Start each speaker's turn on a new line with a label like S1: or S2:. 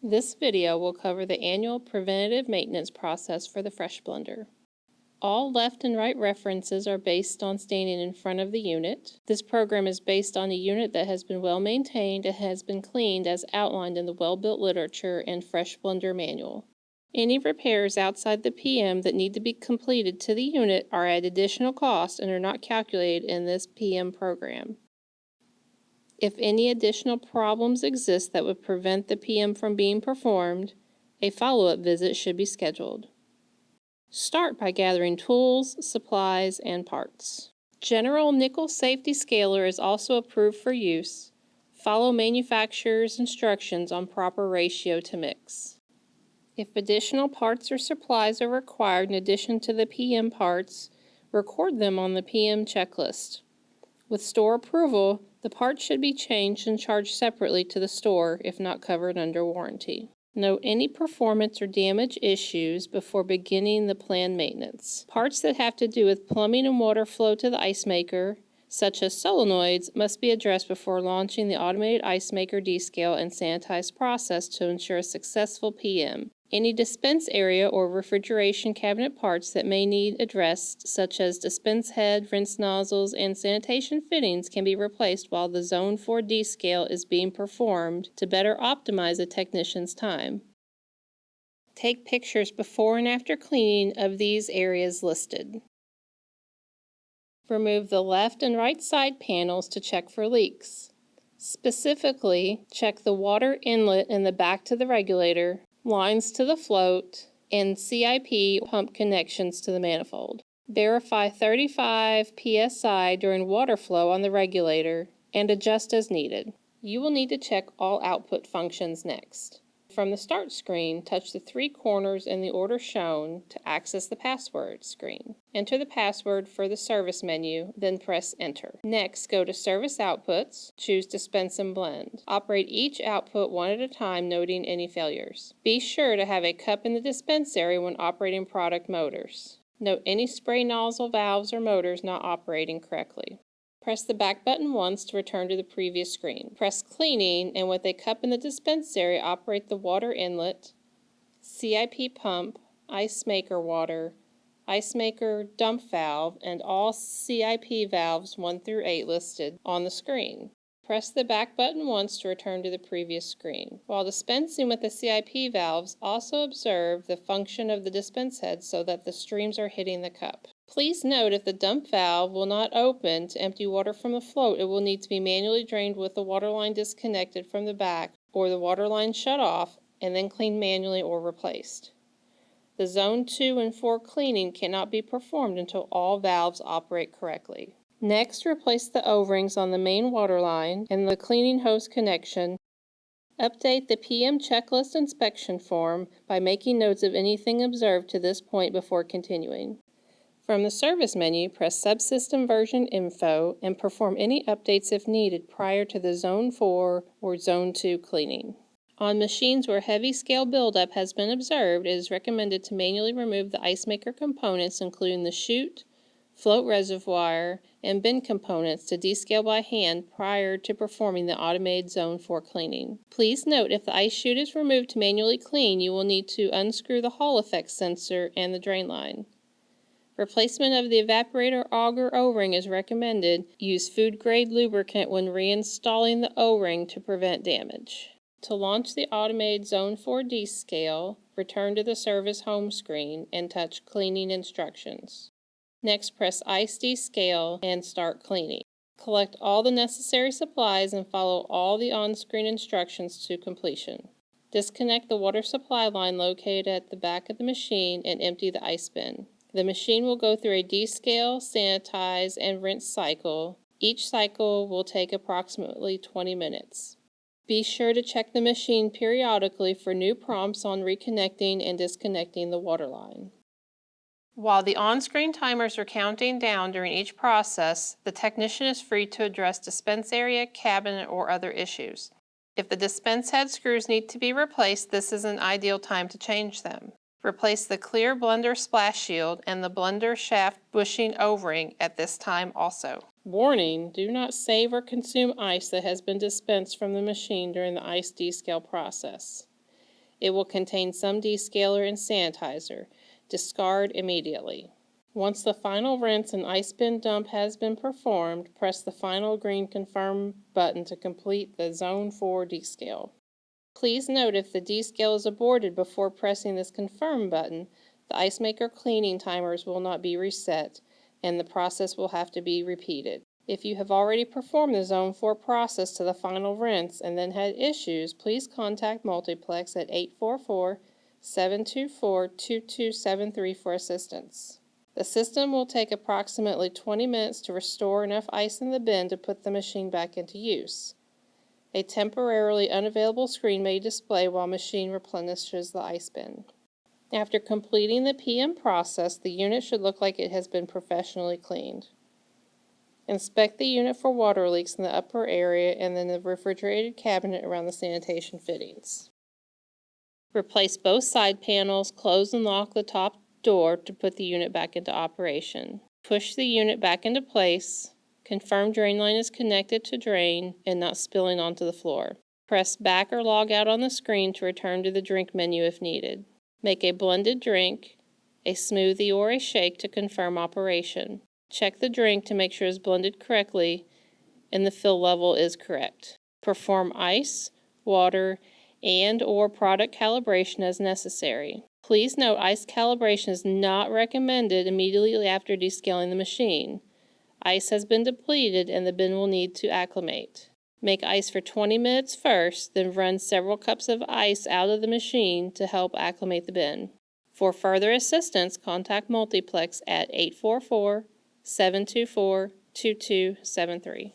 S1: This video will cover the annual preventative maintenance process for the FreshBlender. All left and right references are based on standing in front of the unit. This program is based on a unit that has been well maintained and has been cleaned as outlined in the Welbilt literature and FreshBlender manual. Any repairs outside the PM that need to be completed to the unit are at additional cost and are not calculated in this PM program. If any additional problems exist that would prevent the PM from being performed, a follow-up visit should be scheduled. Start by gathering tools, supplies, and parts. General nickel safety scaler is also approved for use. Follow manufacturer's instructions on proper ratio to mix. If additional parts or supplies are required in addition to the PM parts, record them on the PM checklist. With store approval, the parts should be changed and charged separately to the store if not covered under warranty. Note any performance or damage issues before beginning the planned maintenance. Parts that have to do with plumbing and water flow to the ice maker, such as solenoids, must be addressed before launching the automated ice maker descale and sanitize process to ensure a successful PM. Any dispense area or refrigeration cabinet parts that may need addressed, such as dispense head, rinse nozzles, and sanitation fittings, can be replaced while the Zone 4 descale is being performed to better optimize the technician's time. Take pictures before and after cleaning of these areas listed. Remove the left and right side panels to check for leaks. Specifically, check the water inlet in the back to the regulator, lines to the float, and CIP pump connections to the manifold. Verify 35 psi during water flow on the regulator and adjust as needed. You will need to check all output functions next. From the start screen, touch the three corners in the order shown to access the password screen. Enter the password for the service menu, then press enter. Next, go to Service Outputs, choose Dispense and Blend. Operate each output one at a time, noting any failures. Be sure to have a cup in the dispense area when operating product motors. Note any spray nozzle valves or motors not operating correctly. Press the back button once to return to the previous screen. Press Cleaning, and with a cup in the dispense area, operate the water inlet, CIP pump, ice maker water, ice maker dump valve, and all CIP valves 1 through 8 listed on the screen. Press the back button once to return to the previous screen. While dispensing with the CIP valves, also observe the function of the dispense head so that the streams are hitting the cup. Please note if the dump valve will not open to empty water from the float, it will need to be manually drained with the water line disconnected from the back or the water line shut off and then cleaned manually or replaced. The Zone 2 and 4 cleaning cannot be performed until all valves operate correctly. Next, replace the O-rings on the main water line and the cleaning hose connection. Update the PM checklist inspection form by making notes of anything observed to this point before continuing. From the service menu, press Subsystem Version Info and perform any updates if needed prior to the Zone 4 or Zone 2 cleaning. On machines where heavy scale buildup has been observed, it is recommended to manually remove the ice maker components, including the chute, float reservoir, and bin components to descale by hand prior to performing the automated Zone 4 cleaning. Please note if the ice chute is removed to manually clean, you will need to unscrew the Hall effect sensor and the drain line. Replacement of the evaporator auger O-ring is recommended. Use food-grade lubricant when reinstalling the O-ring to prevent damage. To launch the automated Zone 4 descale, return to the service home screen and touch Cleaning Instructions. Next, press Ice Descale and start cleaning. Collect all the necessary supplies and follow all the on-screen instructions to completion. Disconnect the water supply line located at the back of the machine and empty the ice bin. The machine will go through a descale, sanitize, and rinse cycle. Each cycle will take approximately 20 minutes. Be sure to check the machine periodically for new prompts on reconnecting and disconnecting the water line. While the on-screen timers are counting down during each process, the technician is free to address dispense area, cabinet, or other issues. If the dispense head screws need to be replaced, this is an ideal time to change them. Replace the clear blender splash shield and the blender shaft bushing O-ring at this time also. Warning: do not save or consume ice that has been dispensed from the machine during the ice descale process. It will contain some descaler and sanitizer. Discard immediately. Once the final rinse and ice bin dump has been performed, press the final green Confirm button to complete the Zone 4 descale. Please note if the descale is aborted before pressing this Confirm button, the ice maker cleaning timers will not be reset, and the process will have to be repeated. If you have already performed the Zone 4 process to the final rinse and then had issues, please contact Multiplex at 844-724-2273 for assistance. The system will take approximately 20 minutes to restore enough ice in the bin to put the machine back into use. A temporarily unavailable screen may display while machine replenishes the ice bin. After completing the PM process, the unit should look like it has been professionally cleaned. Inspect the unit for water leaks in the upper area and then the refrigerated cabinet around the sanitation fittings. Replace both side panels, close and lock the top door to put the unit back into operation. Push the unit back into place. Confirm drain line is connected to drain and not spilling onto the floor. Press back or log out on the screen to return to the drink menu if needed. Make a blended drink, a smoothie, or a shake to confirm operation. Check the drink to make sure it's blended correctly and the fill level is correct. Perform ice, water, and/or product calibration as necessary. Please note ice calibration is not recommended immediately after descaling the machine. Ice has been depleted and the bin will need to acclimate. Make ice for 20 minutes first, then run several cups of ice out of the machine to help acclimate the bin. For further assistance, contact Multiplex at 844-724-2273.